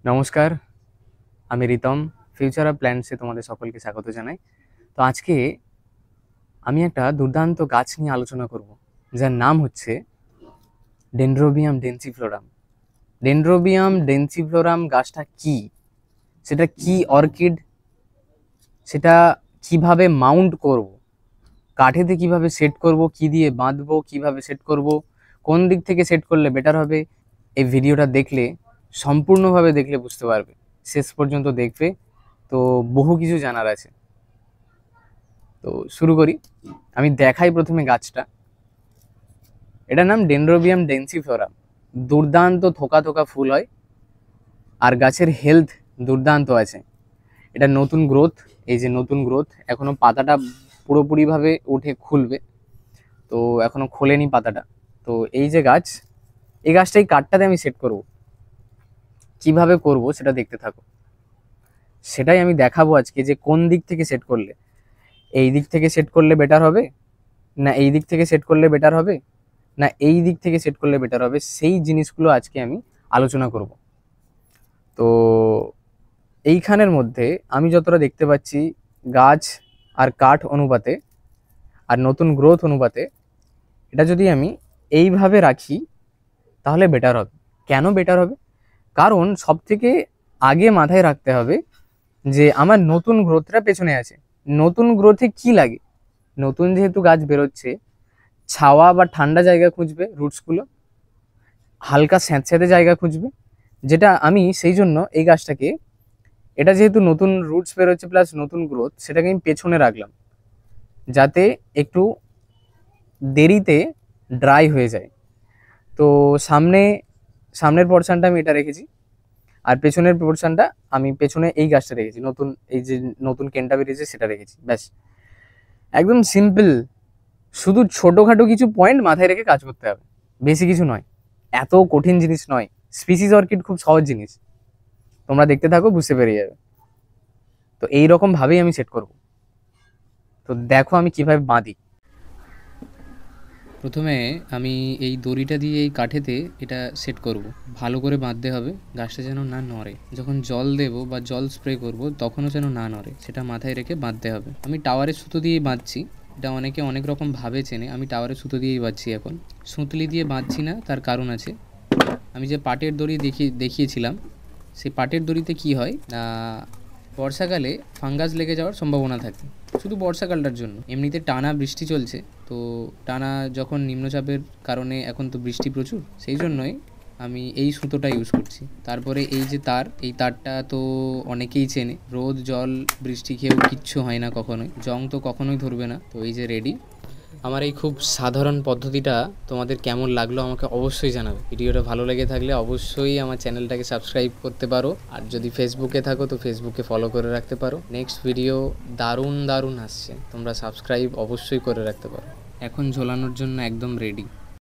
নমস্কার, আমি Ritam. Future of প্ল্যান্টসে তোমাদের সকলকে স্বাগত জানাই। তো আজকে আমি একটা দুর্দান্ত গাছ নিয়ে আলোচনা করব, যার নাম হচ্ছে ডেনড্রোবিয়াম ডেন্সিফ্লোরাম। ডেনড্রোবিয়াম ডেন্সিফ্লোরাম গাছটা কি, সেটা কি অর্কিড, সেটা কিভাবে মাউন্ট করব, কাঠেতে কিভাবে সেট করব, কি দিয়ে বাঁধবো, কিভাবে সেট করব, কোন দিক থেকে সেট করলে বেটার হবে, এই ভিডিওটা দেখলে, সম্পূর্ণভাবে দেখলে বুঝতে পারবে। শেষ পর্যন্ত দেখবে, তো বহু কিছু জানার আছে। তো শুরু করি। আমি দেখাই প্রথমে গাছটা। এটার নাম ডেনড্রোবিয়াম ডেন্সিফ্লোরাম। দুর্দান্ত থোকা থোকা ফুল হয়, আর গাছের হেলথ দুর্দান্ত আছে। এটা নতুন গ্রোথ, এই যে নতুন গ্রোথ, এখনো পাতাটা পুরোপুরিভাবে উঠে খুলবে, তো এখনো খোলেনি পাতাটা। তো এই যে গাছ, এই গাছটাই কাঠটাতে আমি সেট করব, কিভাবে করব সেটা দেখতে থাকো। সেটাই আমি দেখাবো আজকে, যে কোন দিক থেকে সেট করলে, এই দিক থেকে সেট করলে বেটার হবে, না এই দিক থেকে সেট করলে বেটার হবে, না এই দিক থেকে সেট করলে বেটার হবে, সেই জিনিসগুলো আজকে আমি আলোচনা করব। তো এইখানের মধ্যে আমি যতটা দেখতে পাচ্ছি, গাছ আর কাঠ অনুপাতে আর নতুন গ্রোথ অনুপাতে, এটা যদি আমি এইভাবে রাখি তাহলে বেটার হবে। কেন বেটার হবে? কারণ সব থেকে আগে মাথায় রাখতে হবে যে আমার নতুন গ্রোথটা পেছনে আছে। নতুন গ্রোথে কি লাগে? নতুন যেহেতু গাছ বেরোচ্ছে, ছাওয়া বা ঠান্ডা জায়গা খুঁজবে, রুটসগুলো হালকা স্যাঁতস্যাঁতে জায়গা খুঁজবে, যেটা আমি সেই জন্য এই গাছটাকে, এটা যেহেতু নতুন রুটস বেরোচ্ছে প্লাস নতুন গ্রোথ, সেটাকে আমি পেছনে রাখলাম যাতে একটু দেরিতে ড্রাই হয়ে যায়। তো সামনের পোর্শনটা আমি এটা রেখেছি, আর পেছনের পোর্শনটা আমি পেছনে এই গাছটা রেখেছি, নতুন এই যে নতুন কেনটা বেরিয়েছে সেটা রেখেছি। ব্যাস, একদম সিম্পল। শুধু ছোটোখাটো কিছু পয়েন্ট মাথায় রেখে কাজ করতে হবে, বেশি কিছু নয়, এত কঠিন জিনিস নয়। স্পিসিস অর্কিড খুব সহজ জিনিস, তোমরা দেখতে থাকো, বুঝতে পেরে যাবে। তো এইরকম ভাবেই আমি সেট করব। তো দেখো আমি কিভাবে বাঁধি। প্রথমে আমি এই দড়িটা দিয়ে এই কাঠেতে এটা সেট করব। ভালো করে বাঁধতে হবে, গাছটা যেন না নড়ে। যখন জল দেব বা জল স্প্রে করব তখনও যেন না নড়ে, সেটা মাথায় রেখে বাঁধতে হবে। আমি টাওয়ারের সুতো দিয়েই বাঁধছি, এটা অনেকে অনেক রকম ভাবে চেনে। আমি টাওয়ারের সুতো দিয়েই বাঁধছি এখন। সুতলি দিয়ে বাঁধছি না, তার কারণ আছে। আমি যে পাটের দড়ি দেখিয়েছিলাম, সেই পাটের দড়িতে কি হয় না, বর্ষাকালে ফাঙ্গাস লেগে যাওয়ার সম্ভাবনা থাকে, শুধু বর্ষাকালটার জন্য। এমনিতে টানা বৃষ্টি চলছে, তো টানা যখন নিম্নচাপের কারণে এখন তো বৃষ্টি প্রচুর, সেই জন্যই আমি এই সুতোটা ইউজ করছি। তারপরে এই যে তার, এই তারটা তো অনেকেই চেনে। রোদ জল বৃষ্টি খেয়েও কিচ্ছু হয় না কখনোই, জং তো কখনোই ধরবে না। তো এই যে রেডি। আমার এই খুব সাধারণ পদ্ধতিটা তোমাদের কেমন লাগলো আমাকে অবশ্যই জানাবে। ভিডিওটা ভালো লেগে থাকলে অবশ্যই আমার চ্যানেলটাকে সাবস্ক্রাইব করতে পারো, আর যদি ফেসবুকে থাকো তো ফেসবুকে ফলো করে রাখতে পারো। নেক্সট ভিডিও দারুণ দারুণ আসছে, তোমরা সাবস্ক্রাইব অবশ্যই করে রাখতে পারো। এখন ঝোলানোর জন্য একদম রেডি।